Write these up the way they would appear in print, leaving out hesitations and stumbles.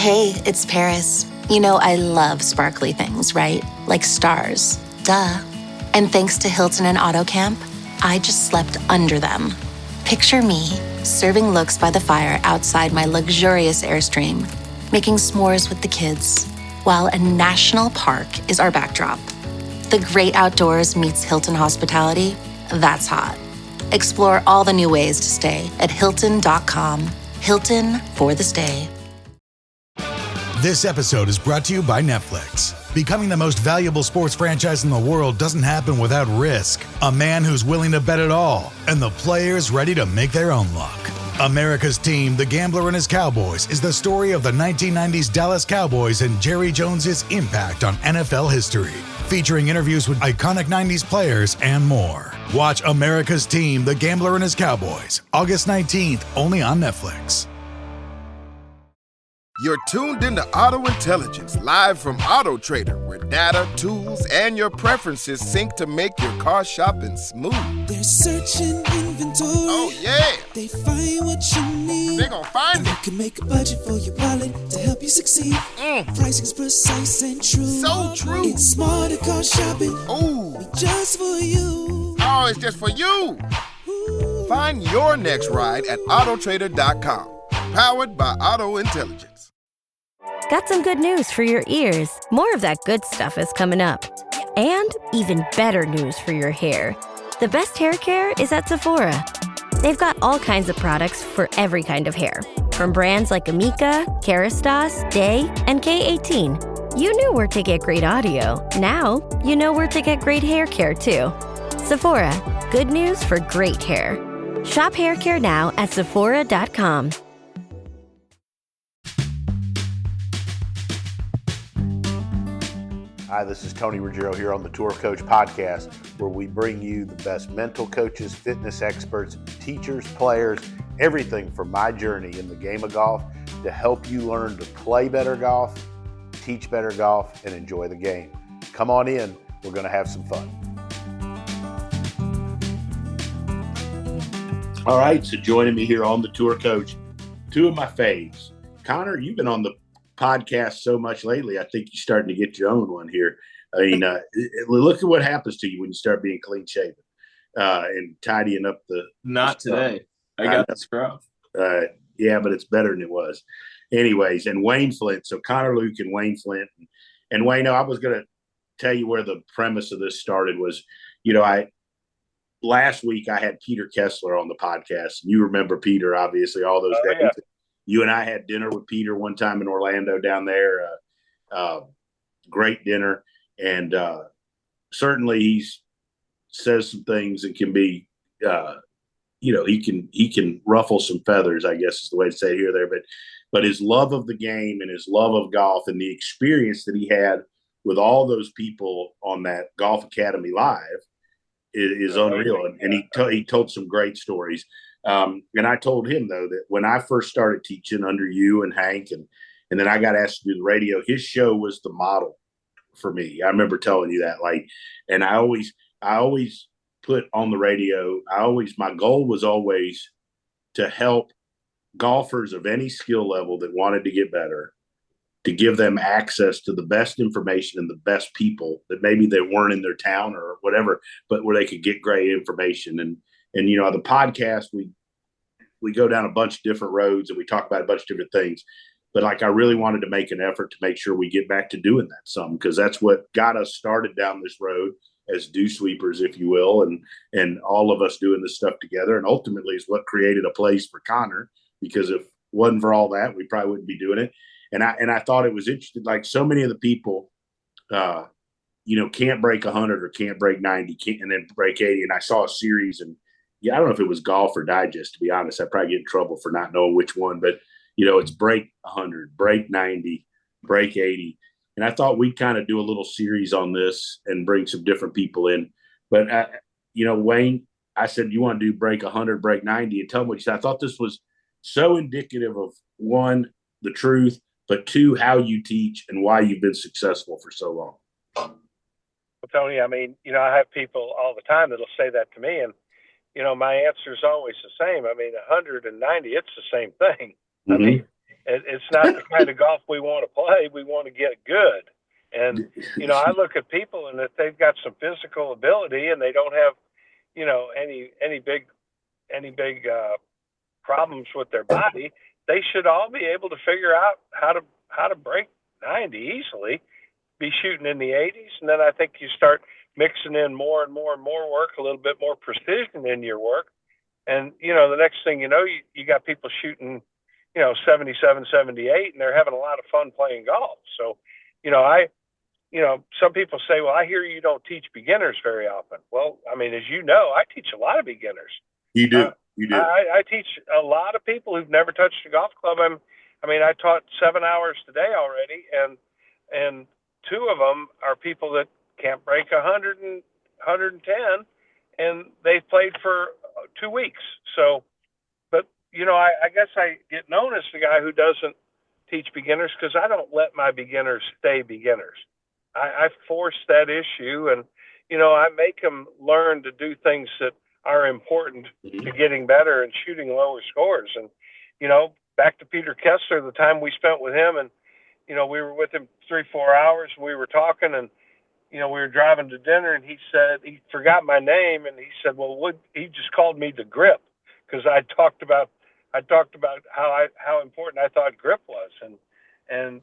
Hey, it's Paris. You know I love sparkly things, right? Like stars. Duh. And thanks to Hilton and AutoCamp, I just slept under them. Picture me, serving looks by the fire outside my luxurious Airstream, making s'mores with the kids, while a national park is our backdrop. The great outdoors meets Hilton hospitality. That's hot. Explore all the new ways to stay at Hilton.com. Hilton for the stay. This episode is brought to you by Netflix. Becoming the most valuable sports franchise in the world doesn't happen without risk. A man who's willing to bet it all, and the players ready to make their own luck. America's Team, The Gambler and His Cowboys, is the story of the 1990s Dallas Cowboys and Jerry Jones's impact on NFL history. Featuring interviews with iconic 90s players and more. Watch America's Team, The Gambler and His Cowboys, August 19th, only on Netflix. You're tuned into Auto Intelligence, live from Auto Trader, where data, tools, and your preferences sync to make your car shopping smooth. They're searching inventory. Oh, yeah. They find what you need. They're gonna find and it. You can make a budget for your wallet to help you succeed. Pricing's precise and true. So true. It's smarter car shopping. Ooh. Just for you. Oh, it's just for you. Ooh. Find your next ride at autotrader.com. Powered by Auto Intelligence. Got some good news for your ears. More of that good stuff is coming up. And even better news for your hair. The best hair care is at Sephora. They've got all kinds of products for every kind of hair. From brands like Amika, Kerastase, Day, and K18. You knew where to get great audio. Now, you know where to get great hair care, too. Sephora. Good news for great hair. Shop hair care now at Sephora.com. Hi, this is Tony Ruggiero here on the Tour Coach Podcast, where we bring you the best mental coaches, fitness experts, teachers, players, everything from my journey in the game of golf to help you learn to play better golf, teach better golf, and enjoy the game. Come on in. We're going to have some fun. All right, so joining me here on the Tour Coach, two of my faves. Connor, you've been on the podcast so much lately. I think you're starting to get your own one here. I mean, look at what happens to you when you start being clean shaven and tidying up the. Not today. I got the scruff. Yeah, but it's better than it was. Anyways, and Wayne Flint. So Connor Luke and Wayne Flint. And Wayne, I was going to tell you where the premise of this started was, last week I had Peter Kessler on the podcast. You remember Peter, obviously, all those days. Yeah. You and I had dinner with Peter one time in Orlando down there. Great dinner. And certainly he says some things that can be, he can ruffle some feathers, I guess is the way to say it here or there. But his love of the game and his love of golf and the experience that he had with all those people on that Golf Academy Live is unreal. And he told some great stories. And I told him, though, that when I first started teaching under you and Hank, and then I got asked to do the radio, his show was the model for me. I remember telling you that, and I always put on the radio, my goal was always to help golfers of any skill level that wanted to get better, to give them access to the best information and the best people that maybe they weren't in their town or whatever, but where they could get great information. And the podcast, we go down a bunch of different roads and we talk about a bunch of different things. But I really wanted to make an effort to make sure we get back to doing that some, because that's what got us started down this road as dew sweepers, if you will, and all of us doing this stuff together. And ultimately is what created a place for Connor, because if it wasn't for all that, we probably wouldn't be doing it. And I thought it was interesting. Like so many of the people, can't break 100 or can't break 90, and then break 80. And I saw a series, and I don't know if it was Golf or Digest, to be honest. I'd probably get in trouble for not knowing which one, but it's break 100, break 90, break 80. And I thought we'd kind of do a little series on this and bring some different people in. But, Wayne, I said, you want to do break 100, break 90, and tell me what you said. I thought this was so indicative of, one, the truth, but two, how you teach and why you've been successful for so long. Well, Tony, I mean, I have people all the time that'll say that to me, and my answer is always the same. I mean, 190, it's the same thing. Mm-hmm. I mean, It's not the kind of golf we want to play. We want to get good. And, I look at people, and if they've got some physical ability and they don't have, any big problems with their body, they should all be able to figure out how to break 90 easily, be shooting in the 80s. And then I think you start mixing in more and more and more work, a little bit more precision in your work. And, the next thing you know, you got people shooting, 77, 78, and they're having a lot of fun playing golf. So, some people say, well, I hear you don't teach beginners very often. Well, I mean, as you know, I teach a lot of beginners. You do. You do. I teach a lot of people who've never touched a golf club. I taught 7 hours today already, and 2 of them are people that can't break 100 and 110, and they've played for 2 weeks. So, but, I guess I get known as the guy who doesn't teach beginners because I don't let my beginners stay beginners. I force that issue, and, I make them learn to do things that are important to getting better and shooting lower scores. And, back to Peter Kessler, the time we spent with him, and, we were with him 3-4 hours, and we were talking, and, we were driving to dinner, and he said, he forgot my name, and he said, well, he just called me the grip, because I talked about how important I thought grip was. And,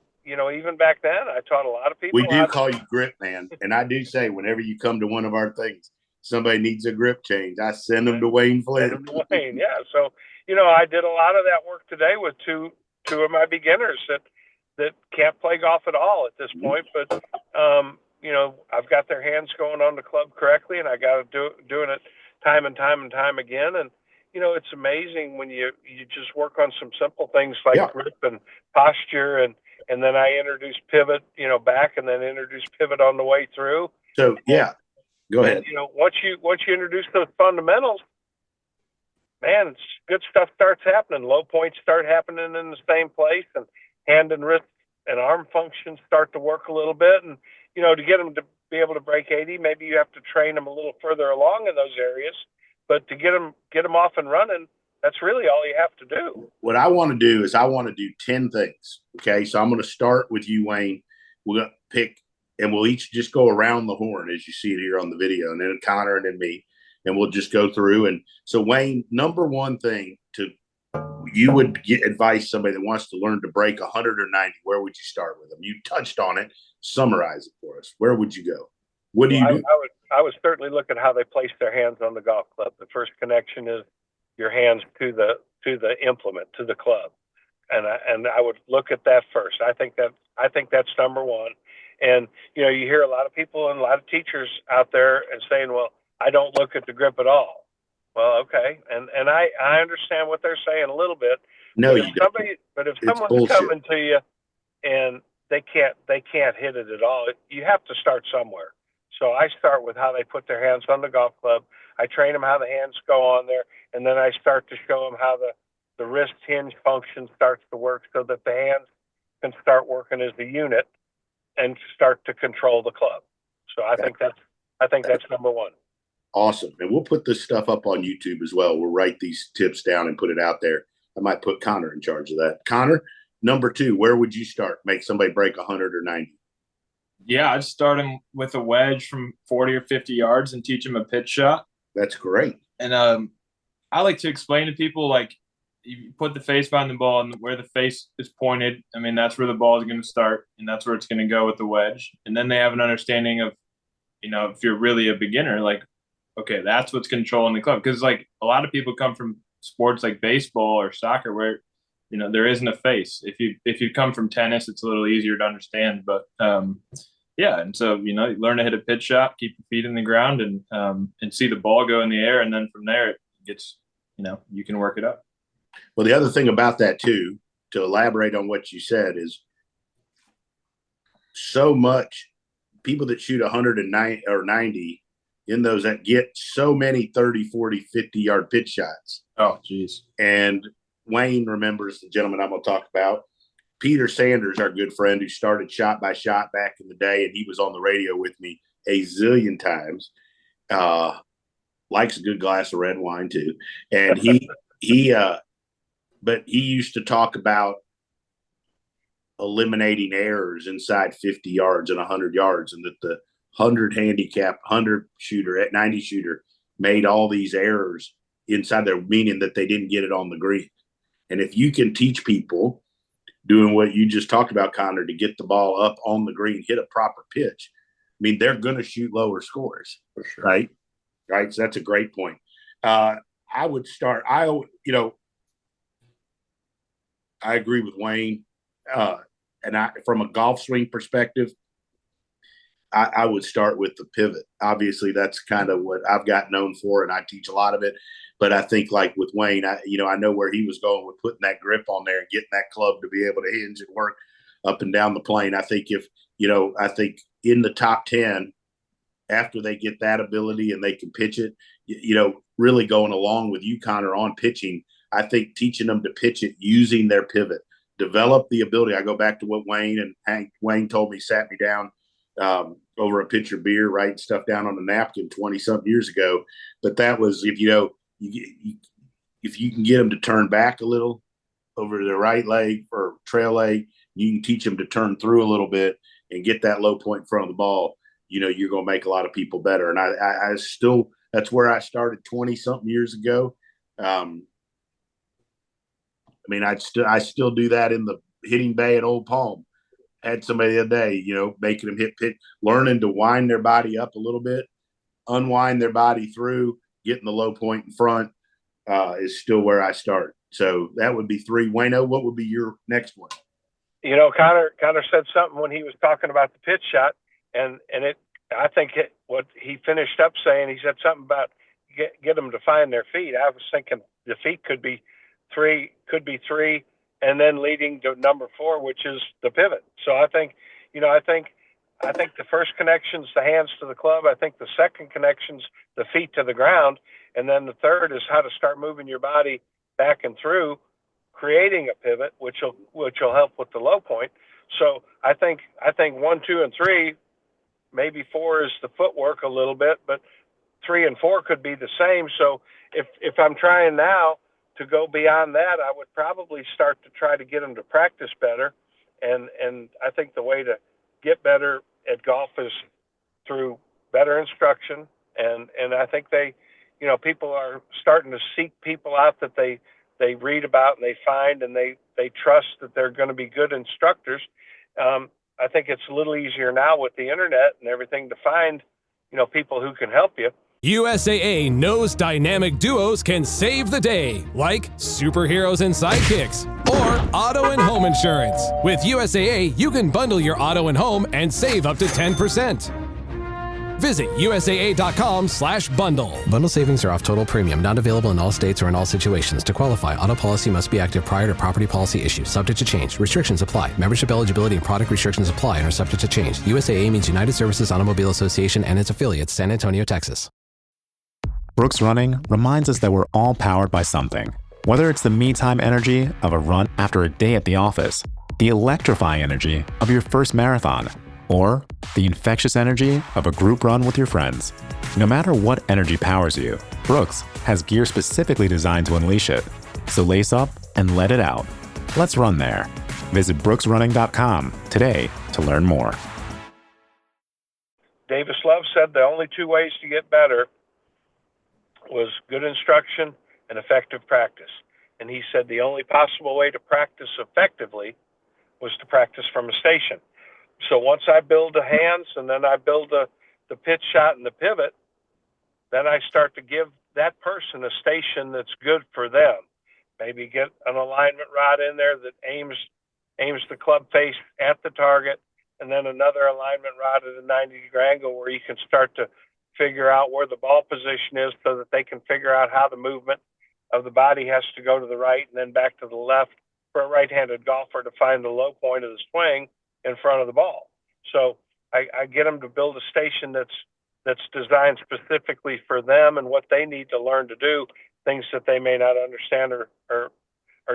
even back then, I taught a lot of people. We do call you grip, man. And I do say, whenever you come to one of our things, somebody needs a grip change, I send them to Wayne Flint. Yeah. So, I did a lot of that work today with two of my beginners that can't play golf at all at this point. But, I've got their hands going on the club correctly, and I got to doing it time and time and time again. And, it's amazing when you just work on some simple things like grip and posture, and then I introduce pivot, back, and then introduce pivot on the way through. So, go ahead. And, once you introduce those fundamentals, man, good stuff starts happening. Low points start happening in the same place, and hand and wrist and arm functions start to work a little bit. And, to get them to be able to break 80, maybe you have to train them a little further along in those areas. But to get them off and running, that's really all you have to do. What I want to do is I want to do 10 things. Okay. So I'm going to start with you, Wayne. We're going to pick, and we'll each just go around the horn as you see it here on the video, and then Connor and then me, and we'll just go through. And so, Wayne, number one thing you would get advice somebody that wants to learn to break 100 or 90, where would you start with them? You touched on it. Summarize it for us. Where would you go? What do you do? I would certainly look at how they place their hands on the golf club. The first connection is your hands to the implement, to the club, and I would look at that first. I think that's number one. And you hear a lot of people and a lot of teachers out there and saying, well, I don't look at the grip at all. Well, okay, and I understand what they're saying a little bit. No, you don't. But if someone's coming to you and they can't hit it at all, you have to start somewhere. So I start with how they put their hands on the golf club. I train them how the hands go on there, and then I start to show them how the wrist hinge function starts to work, so that the hands can start working as a unit and start to control the club. So I think that's number one. Awesome. And we'll put this stuff up on YouTube as well. We'll write these tips down and put it out there. I might put Connor in charge of that. Connor, number two, where would you start? Make somebody break 100 or 90? Yeah, I'd start them with a wedge from 40 or 50 yards and teach them a pitch shot. That's great. And I like to explain to people, like, you put the face behind the ball, and where the face is pointed, I mean, that's where the ball is going to start, and that's where it's going to go with the wedge. And then they have an understanding of, if you're really a beginner, like, okay, that's what's controlling the club. Because, like, a lot of people come from sports like baseball or soccer where, there isn't a face. If you come from tennis, it's a little easier to understand. But yeah, and so you learn to hit a pitch shot, keep your feet in the ground, and see the ball go in the air, and then from there it gets, you can work it up. Well, the other thing about that too, to elaborate on what you said, is so much people that shoot 109 or 90 in those that get so many 30, 40, 50-yard pitch shots. Oh, geez. And Wayne remembers the gentleman I'm going to talk about. Peter Sanders, our good friend, who started Shot by Shot back in the day, and he was on the radio with me a zillion times. Likes a good glass of red wine too. And but he used to talk about eliminating errors inside 50 yards and 100 yards, and that the 100 handicap, 100 shooter, at 90 shooter made all these errors inside there, meaning that they didn't get it on the green. And if you can teach people doing what you just talked about, Connor, to get the ball up on the green, hit a proper pitch, I mean, they're going to shoot lower scores, For sure. right? Right. So that's a great point. I would start. I agree with Wayne. And from a golf swing perspective, I would start with the pivot. Obviously, that's kind of what I've got known for, and I teach a lot of it. But I think, like with Wayne, I know where he was going with putting that grip on there and getting that club to be able to hinge and work up and down the plane. I think I think in the top 10, after they get that ability and they can pitch it, really going along with you, Connor, on pitching, I think teaching them to pitch it using their pivot, develop the ability. I go back to what Wayne told me, sat me down over a pitcher of beer, writing stuff down on a napkin 20-something years ago. But that was, if you can get them to turn back a little over their right leg or trail leg, you can teach them to turn through a little bit and get that low point in front of the ball. You're going to make a lot of people better. And I still, that's where I started 20-something years ago. I still do that in the hitting bay at Old Palm. Had somebody the other day, making them hit pitch, learning to wind their body up a little bit, unwind their body through, getting the low point in front is still where I start. So that would be 3. Wayno, what would be your next one? Connor said something when he was talking about the pitch shot, and what he finished up saying, he said something about get them to find their feet. I was thinking the feet could be three, and then leading to number 4, which is the pivot. So I think the first connection's the hands to the club. I think the second connection's the feet to the ground. And then the third is how to start moving your body back and through, creating a pivot, which will help with the low point. So I think 1, 2, and 3, maybe 4 is the footwork a little bit, but 3 and 4 could be the same. So if I'm trying now to go beyond that, I would probably start to try to get them to practice better. And I think the way to get better at golf is through better instruction. And I think people are starting to seek people out that they read about and they find, and they trust that they're going to be good instructors. I think it's a little easier now with the internet and everything to find, people who can help you. USAA knows dynamic duos can save the day, like superheroes and sidekicks, or auto and home insurance. With USAA, you can bundle your auto and home and save up to 10%. Visit USAA.com/bundle. Bundle savings are off total premium, not available in all states or in all situations. To qualify, auto policy must be active prior to property policy issue. Subject to change. Restrictions apply. Membership eligibility and product restrictions apply and are subject to change. USAA means United Services Automobile Association and its affiliates, San Antonio, Texas. Brooks Running reminds us that we're all powered by something. Whether it's the me-time energy of a run after a day at the office, the electrifying energy of your first marathon, or the infectious energy of a group run with your friends. No matter what energy powers you, Brooks has gear specifically designed to unleash it. So lace up and let it out. Let's run there. Visit brooksrunning.com today to learn more. Davis Love said the only 2 ways to get better was good instruction and effective practice. And he said the only possible way to practice effectively was to practice from a station. So once I build the hands and then I build the pitch shot and the pivot, then I start to give that person a station that's good for them. Maybe get an alignment rod in there that aims the club face at the target, and then another alignment rod at a 90-degree angle where you can start to figure out where the ball position is so that they can figure out how the movement of the body has to go to the right and then back to the left for a right-handed golfer to find the low point of the swing in front of the ball. So I get them to build a station that's designed specifically for them and what they need to learn to do, things that they may not understand or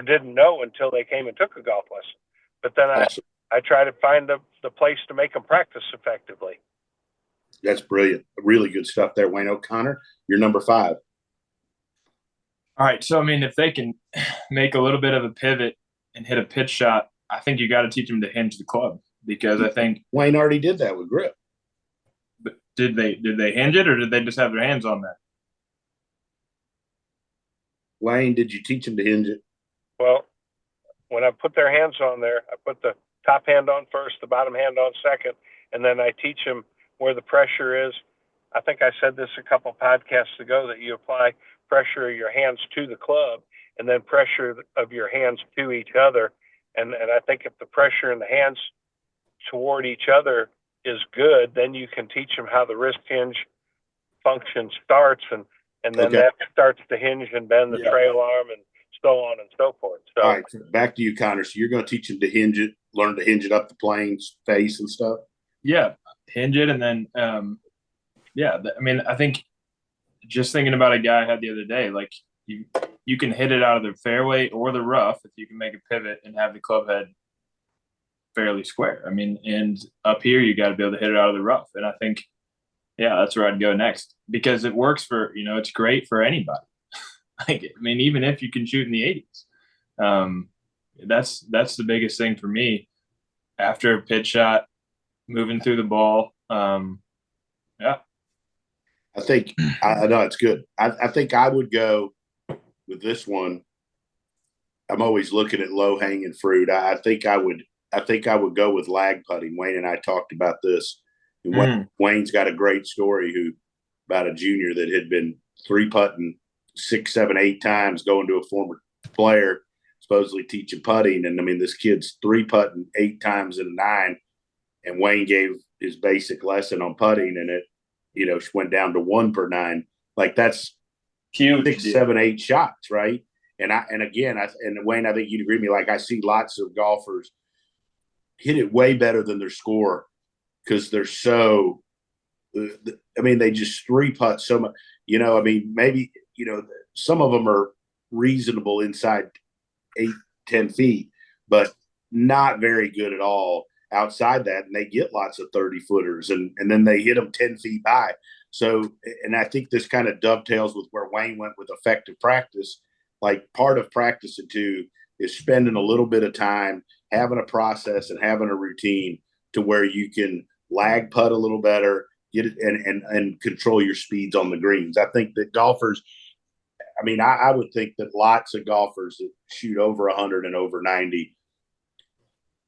didn't know until they came and took a golf lesson. But then I try to find the place to make them practice effectively. That's brilliant. Really good stuff there, Wayne O'Connor. You're number 5. All right. So, if they can make a little bit of a pivot and hit a pitch shot I think you got to teach them to hinge the club, because I think Wayne already did that with grip. But did they hinge it, or did they just have their hands on that? Wayne, did you teach them to hinge it? Well, when I put their hands on there, I put the top hand on first, the bottom hand on second, and then I teach them where the pressure is. I think I said this a couple podcasts ago, that you apply pressure of your hands to the club and then pressure of your hands to each other. And I think if the pressure in the hands toward each other is good, then you can teach them how the wrist hinge function starts, and then that starts to hinge and bend the trail arm and so on and so forth. So, all right, back to you, Connor. So you're going to teach them to hinge it, learn to hinge it up the plane's face and stuff? Yeah, hinge it, and then, I mean, I think just thinking about a guy I had the other day, like you can hit it out of the fairway or the rough if you can make a pivot and have the club head fairly square. I mean, and up here, you got to be able to hit it out of the rough. And I think, that's where I'd go next, because it works for, it's great for anybody. Like, I mean, even if you can shoot in the 80s, that's the biggest thing for me after a pitch shot, moving through the ball. I think I know it's good. I think I would go with this one. I'm always looking at low hanging fruit. I think I would go with lag putting. Wayne and I talked about this. And Wayne's got a great story about a junior that had been 3-putting 6, 7, 8 times, going to a former player, supposedly teaching putting. And I mean, this kid's 3-putting 8 times in a 9. And Wayne gave his basic lesson on putting, and it, went down to 1 per 9. Like, that's huge. 6, 7, 8 shots, right? And Wayne, I think you'd agree with me. Like, I see lots of golfers hit it way better than their score, because they're so. I mean, they just 3-putt so much. I mean, maybe some of them are reasonable inside 8, 10 feet, but not very good at all outside that, and they get lots of 30-footers, and then they hit them 10 feet by. So, and I think this kind of dovetails with where Wayne went with effective practice. Like, part of practicing too is spending a little bit of time having a process and having a routine to where you can lag putt a little better, get it and control your speeds on the greens. I think that golfers, I mean, I would think that lots of golfers that shoot over 100 and over 90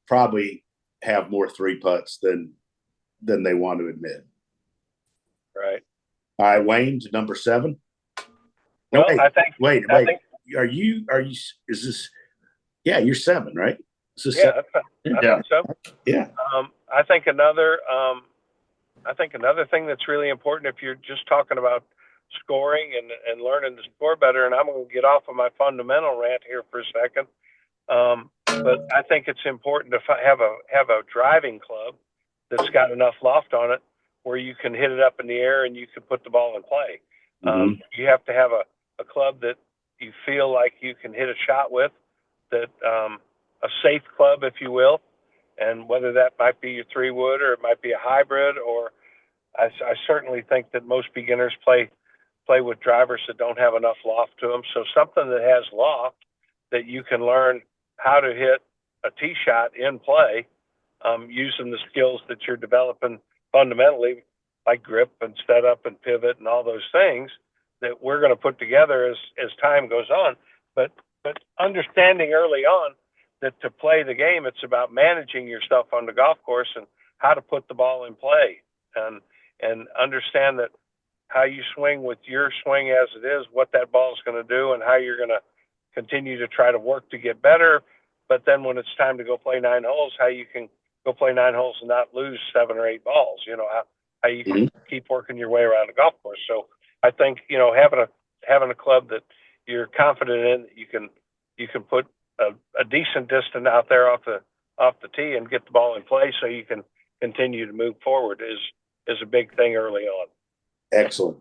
probably have more 3-putts than they want to admit. Right. All right, Wayne, to number 7. No, wait. Are you? Is this? Yeah, you're 7, right? Is this 7? I think so. Yeah. I think another thing that's really important, if you're just talking about scoring and learning to score better, and I'm going to get off of my fundamental rant here for a second. But I think it's important to have a driving club that's got enough loft on it where you can hit it up in the air and you can put the ball in play. You have to have a club that you feel like you can hit a shot with, that a safe club, if you will, and whether that might be your 3-wood or it might be a hybrid, or I certainly think that most beginners play with drivers that don't have enough loft to them. So something that has loft that you can learn how to hit a tee shot in play, using the skills that you're developing fundamentally, like grip and setup and pivot and all those things that we're going to put together as time goes on. But understanding early on that to play the game, it's about managing yourself on the golf course and how to put the ball in play, and understand that how you swing with your swing as it is, what that ball is going to do, and how you're going to continue to try to work to get better. But then when it's time to go play 9 holes, how you can go play 9 holes and not lose 7 or 8 balls, how you can keep working your way around the golf course. So I think, having a club that you're confident in, that you can put a decent distance out there off the tee and get the ball in play so you can continue to move forward is a big thing early on. Excellent.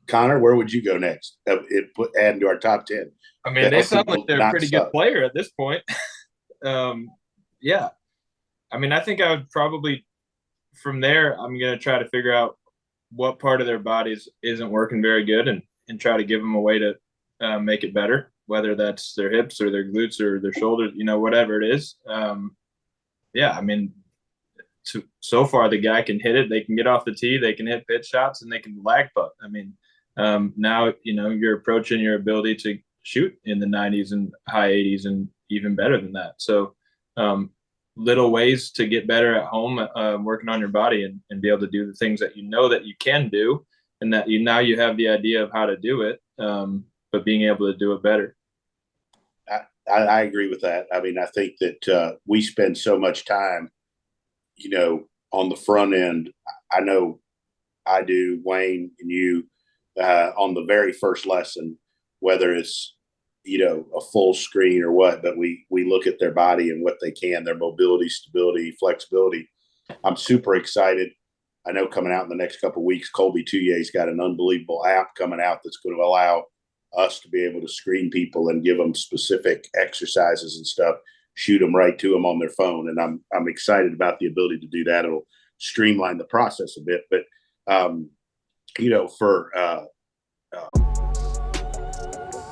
Connor, where would you go next? Add into our top 10. I mean, they sound like they're a pretty good player at this point. Yeah. I mean, I think I would probably, from there, I'm going to try to figure out what part of their bodies isn't working very good and try to give them a way to make it better, whether that's their hips or their glutes or their shoulders, whatever it is. yeah, I mean, so far the guy can hit it. They can get off the tee. They can hit pitch shots, and they can lag putt. I mean, now you're approaching your ability to shoot in the 90s and high 80s, and even better than that. So, little ways to get better at home, working on your body and be able to do the things that that you can do, and that you have the idea of how to do it, but being able to do it better. I agree with that. I mean, I think that we spend so much time, on the front end. I know I do, Wayne and you, on the very first lesson, whether it's, a full screen or what, but we look at their body and what they can, their mobility, stability, flexibility. I'm super excited. I know coming out in the next couple of weeks, Colby Tuyer's got an unbelievable app coming out that's going to allow us to be able to screen people and give them specific exercises and stuff, shoot them right to them on their phone. And I'm excited about the ability to do that. It'll streamline the process a bit, but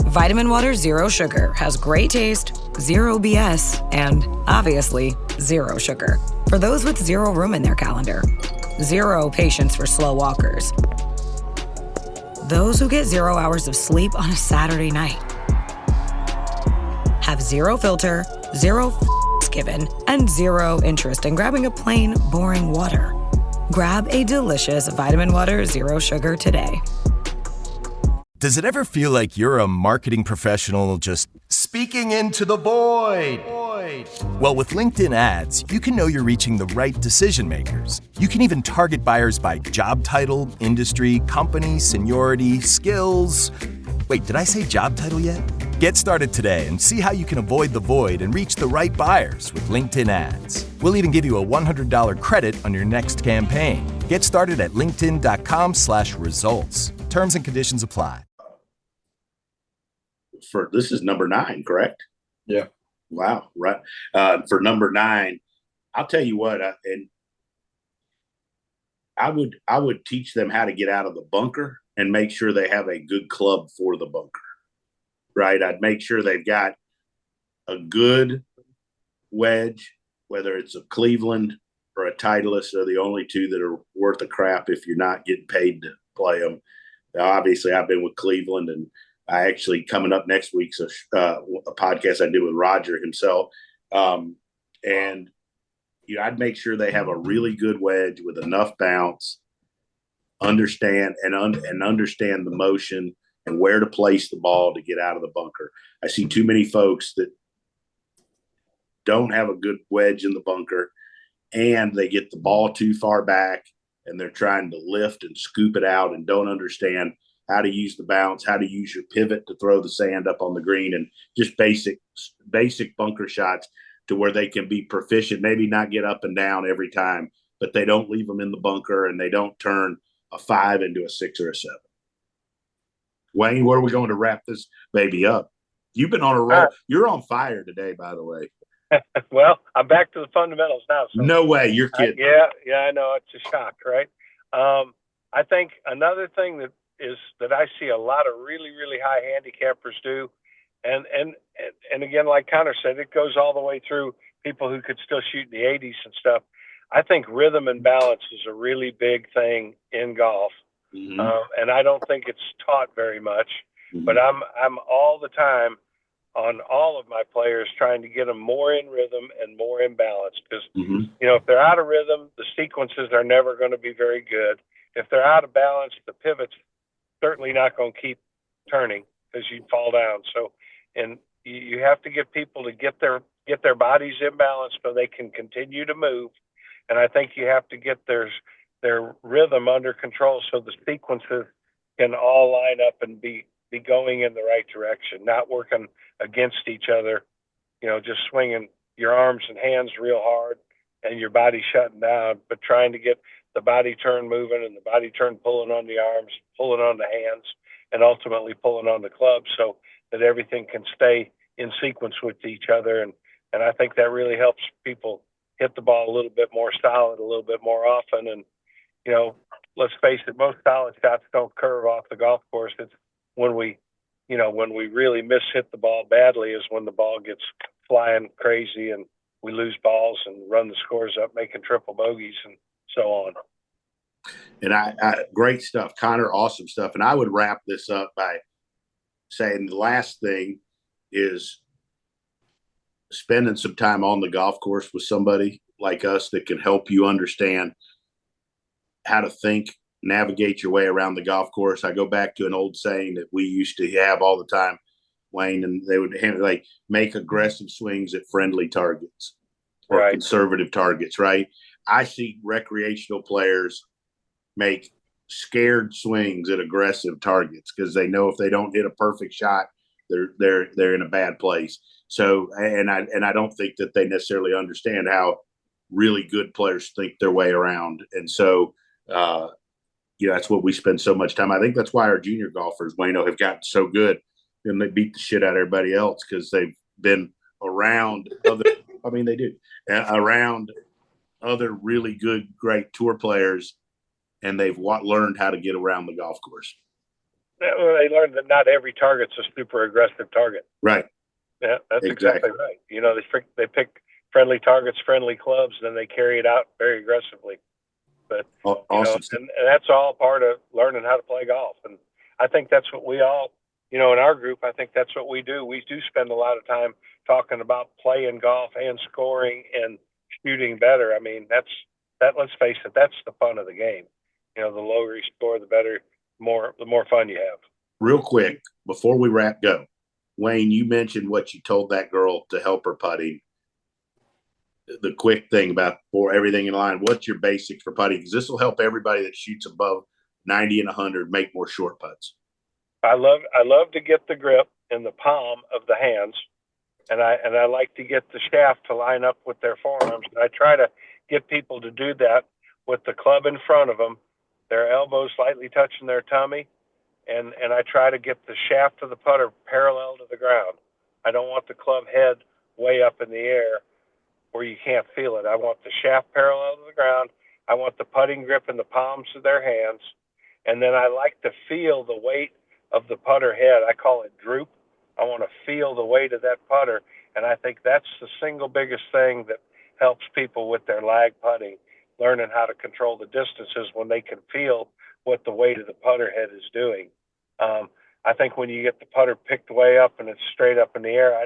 Vitamin Water Zero Sugar has great taste, zero BS, and obviously zero sugar. For those with zero room in their calendar, zero patience for slow walkers, those who get 0 hours of sleep on a Saturday night, have zero filter, zero given, and zero interest in grabbing a plain, boring water. Grab a delicious Vitamin Water Zero Sugar today. Does it ever feel like you're a marketing professional just speaking into the void? Well, with LinkedIn ads, you can know you're reaching the right decision makers. You can even target buyers by job title, industry, company, seniority, skills. Wait, did I say job title yet? Get started today and see how you can avoid the void and reach the right buyers with LinkedIn ads. We'll even give you a $100 credit on your next campaign. Get started at linkedin.com/results. Terms and conditions apply. This is number 9, correct? Yeah. Wow. Right. For number 9, I'll tell you what, and I would teach them how to get out of the bunker and make sure they have a good club for the bunker. Right. I'd make sure they've got a good wedge, whether it's a Cleveland or a Titleist. They're the only two that are worth a crap if you're not getting paid to play them. Now, obviously, I've been with Cleveland, and I actually, coming up next week's a podcast I did with Roger himself. And I'd make sure they have a really good wedge with enough bounce, understand the motion and where to place the ball to get out of the bunker. I see too many folks that don't have a good wedge in the bunker, and they get the ball too far back, and they're trying to lift and scoop it out and don't understand how to use the bounce, how to use your pivot to throw the sand up on the green, and just basic bunker shots to where they can be proficient, maybe not get up and down every time, but they don't leave them in the bunker and they don't turn a 5 into a 6 or a 7. Wayne, where are we going to wrap this baby up? You've been on a roll. You're on fire today, by the way. Well, I'm back to the fundamentals now. So no way. You're kidding. Yeah, I know. It's a shock, right? I think another thing that I see a lot of really, really high handicappers do, and again, like Connor said, it goes all the way through people who could still shoot in the 80s and stuff. I think rhythm and balance is a really big thing in golf. Mm-hmm. And I don't think it's taught very much, mm-hmm. but I'm all the time on all of my players trying to get them more in rhythm and more in balance, because mm-hmm. If they're out of rhythm, the sequences are never going to be very good. If they're out of balance, the pivot's certainly not going to keep turning because you'd fall down. So, and you have to get people to get their bodies in balance so they can continue to move. And I think you have to get their rhythm under control so the sequences can all line up and be going in the right direction, not working against each other, just swinging your arms and hands real hard and your body shutting down, but trying to get the body turn moving and the body turn pulling on the arms, pulling on the hands, and ultimately pulling on the club so that everything can stay in sequence with each other. And I think that really helps people hit the ball a little bit more solid, a little bit more often. And, let's face it, most solid shots don't curve off the golf course. It's when we really hit the ball badly is when the ball gets flying crazy and we lose balls and run the scores up, making triple bogeys and so on. And I great stuff, Connor. Awesome stuff. And I would wrap this up by saying the last thing is spending some time on the golf course with somebody like us that can help you understand how to think, navigate your way around the golf course. I go back to an old saying that we used to have all the time, Wayne, and they would like make aggressive swings at friendly targets or conservative targets, right? I see recreational players make scared swings at aggressive targets because they know if they don't hit a perfect shot, they're in a bad place. So, and I don't think that they necessarily understand how really good players think their way around. And so, that's what we spend so much time. I think that's why our junior golfers, Wayno, have gotten so good and they beat the shit out of everybody else because they've been around other. I mean, they do around other really good, great tour players, and they've learned how to get around the golf course. Well, they learned that not every target's a super aggressive target. Right. Yeah, that's exactly right. They pick friendly targets, friendly clubs, and then they carry it out very aggressively. But awesome. And that's all part of learning how to play golf. And I think that's what we all, in our group, I think that's what we do. We do spend a lot of time talking about playing golf and scoring and shooting better. I mean, let's face it, that's the fun of the game. The lower you score, the better, the more fun you have. Real quick, before we go, Wayne, you mentioned what you told that girl to help her putting. The quick thing about for everything in line, what's your basics for putting? Because this will help everybody that shoots above 90 and 100 make more short putts. I love to get the grip in the palm of the hands, and I like to get the shaft to line up with their forearms. And I try to get people to do that with the club in front of them, their elbows slightly touching their tummy, and I try to get the shaft of the putter parallel to the ground. I don't want the club head way up in the air where you can't feel it. I want the shaft parallel to the ground. I want the putting grip in the palms of their hands. And then I like to feel the weight of the putter head. I call it droop. I want to feel the weight of that putter. And I think that's the single biggest thing that helps people with their lag putting, learning how to control the distances when they can feel what the weight of the putter head is doing. I think when you get the putter picked way up and it's straight up in the air, I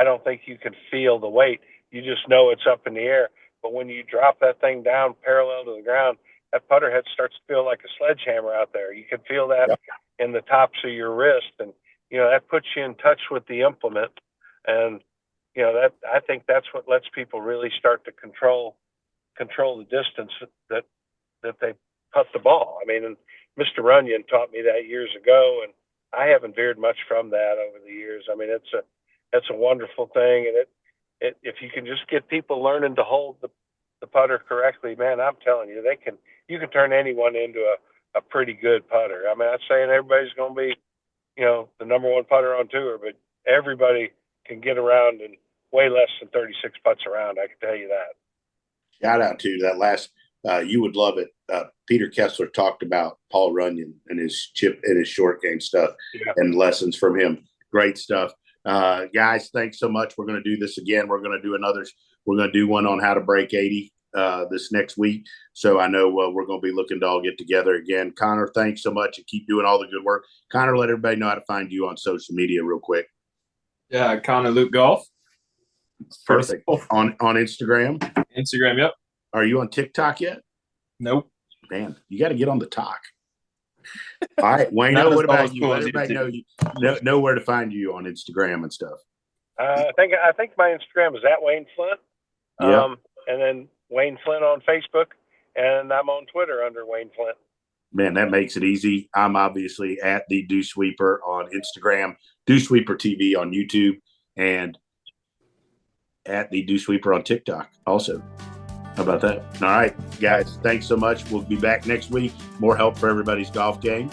don't think you can feel the weight. You just know it's up in the air. But when you drop that thing down parallel to the ground, that putter head starts to feel like a sledgehammer out there. You can feel that in the tops of your wrist. And, that puts you in touch with the implement. And, I think that's what lets people really start to control the distance that they putt the ball. I mean, and Mr. Runyon taught me that years ago, and I haven't veered much from that over the years. I mean, it's a wonderful thing. And if you can just get people learning to hold the putter correctly, man, I'm telling you, you can turn anyone into a pretty good putter. I mean, I'm not saying everybody's going to be, the number one putter on tour, but everybody can get around in way less than 36 putts around. I can tell you that. Shout out to that last, you would love it. Peter Kessler talked about Paul Runyon and his chip and his short game stuff and lessons from him. Great stuff. Guys, thanks so much. We're going to do this again. We're going to do one on how to break 80 this next week. So I know we're going to be looking to all get together again. Connor, thanks so much and keep doing all the good work. Connor, let everybody know how to find you on social media real quick. Yeah, Connor Luke Golf. Perfect. On Instagram? Instagram, yep. Are you on TikTok yet? Nope. Man, you got to get on the talk. All right, Wayne, what about you? Let everybody know where to find you on Instagram and stuff. I think my Instagram is at Wayne Flint. And then Wayne Flint on Facebook, and I'm on Twitter under Wayne Flint. Man, that makes it easy. I'm obviously at the Dewsweeper on Instagram, DewsweeperTV on YouTube, and at the Dewsweeper on TikTok also. How about that? All right, guys, thanks so much. We'll be back next week. More help for everybody's golf game.